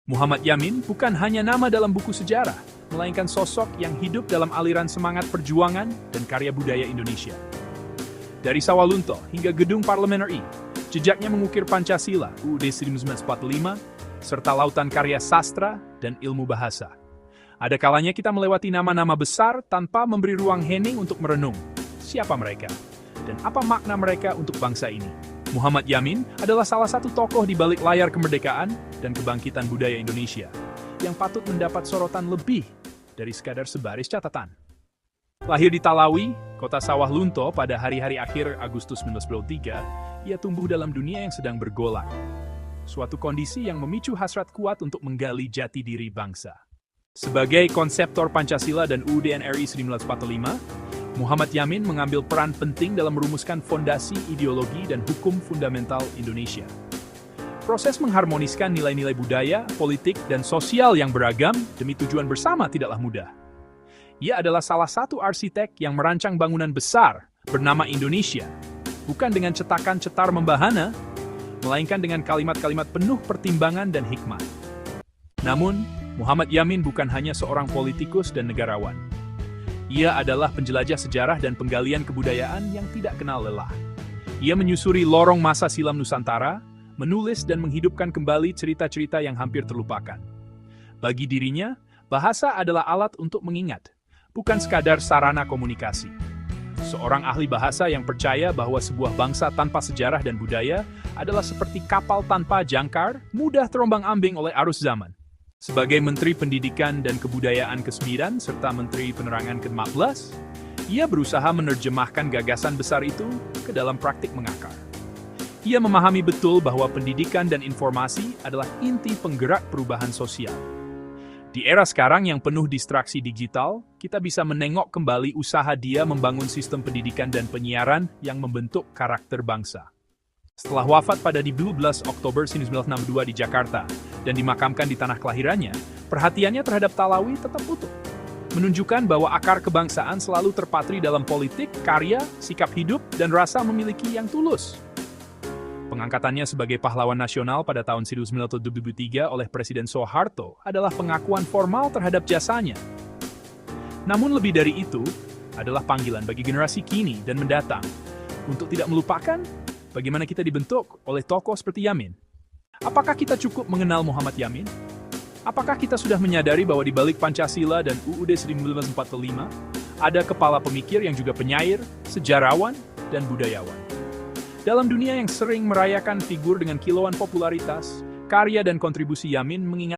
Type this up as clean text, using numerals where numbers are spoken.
Muhammad Yamin bukan hanya nama dalam buku sejarah, melainkan sosok yang hidup dalam aliran semangat perjuangan dan karya budaya Indonesia. Dari Sawalunto hingga Gedung Parlemen RI, jejaknya mengukir Pancasila, UUD 1945, serta lautan karya sastra dan ilmu bahasa. Ada kalanya kita melewati nama-nama besar tanpa memberi ruang hening untuk merenung. Siapa mereka? Dan apa makna mereka untuk bangsa ini? Muhammad Yamin adalah salah satu tokoh di balik layar kemerdekaan dan kebangkitan budaya Indonesia yang patut mendapat sorotan lebih dari sekadar sebaris catatan. Lahir di Talawi, kota Sawah Lunto pada hari-hari akhir Agustus 1923, ia tumbuh dalam dunia yang sedang bergolak. Suatu kondisi yang memicu hasrat kuat untuk menggali jati diri bangsa. Sebagai konseptor Pancasila dan UUD NRI 1945, Muhammad Yamin mengambil peran penting dalam merumuskan fondasi ideologi dan hukum fundamental Indonesia. Proses mengharmoniskan nilai-nilai budaya, politik, dan sosial yang beragam demi tujuan bersama tidaklah mudah. Ia adalah salah satu arsitek yang merancang bangunan besar bernama Indonesia, bukan dengan cetakan cetar membahana, melainkan dengan kalimat-kalimat penuh pertimbangan dan hikmat. Namun, Muhammad Yamin bukan hanya seorang politikus dan negarawan. Ia adalah penjelajah sejarah dan penggalian kebudayaan yang tidak kenal lelah. Ia menyusuri lorong masa silam Nusantara, menulis dan menghidupkan kembali cerita-cerita yang hampir terlupakan. Bagi dirinya, bahasa adalah alat untuk mengingat, bukan sekadar sarana komunikasi. Seorang ahli bahasa yang percaya bahwa sebuah bangsa tanpa sejarah dan budaya adalah seperti kapal tanpa jangkar, mudah terombang-ambing oleh arus zaman. Sebagai Menteri Pendidikan dan Kebudayaan ke-9 serta Menteri Penerangan ke-15, ia berusaha menerjemahkan gagasan besar itu ke dalam praktik mengakar. Ia memahami betul bahwa pendidikan dan informasi adalah inti penggerak perubahan sosial. Di era sekarang yang penuh distraksi digital, kita bisa menengok kembali usaha dia membangun sistem pendidikan dan penyiaran yang membentuk karakter bangsa. Setelah wafat pada 12 Oktober 1962 di Jakarta dan dimakamkan di tanah kelahirannya, perhatiannya terhadap Talawi tetap utuh. Menunjukkan bahwa akar kebangsaan selalu terpatri dalam politik, karya, sikap hidup, dan rasa memiliki yang tulus. Pengangkatannya sebagai pahlawan nasional pada tahun 1973 oleh Presiden Soeharto adalah pengakuan formal terhadap jasanya. Namun lebih dari itu, adalah panggilan bagi generasi kini dan mendatang untuk tidak melupakan bagaimana kita dibentuk oleh tokoh seperti Yamin. Apakah kita cukup mengenal Muhammad Yamin? Apakah kita sudah menyadari bahwa di balik Pancasila dan UUD 1945 ada kepala pemikir yang juga penyair, sejarawan, dan budayawan? Dalam dunia yang sering merayakan figur dengan kilauan popularitas, karya dan kontribusi Yamin mengingat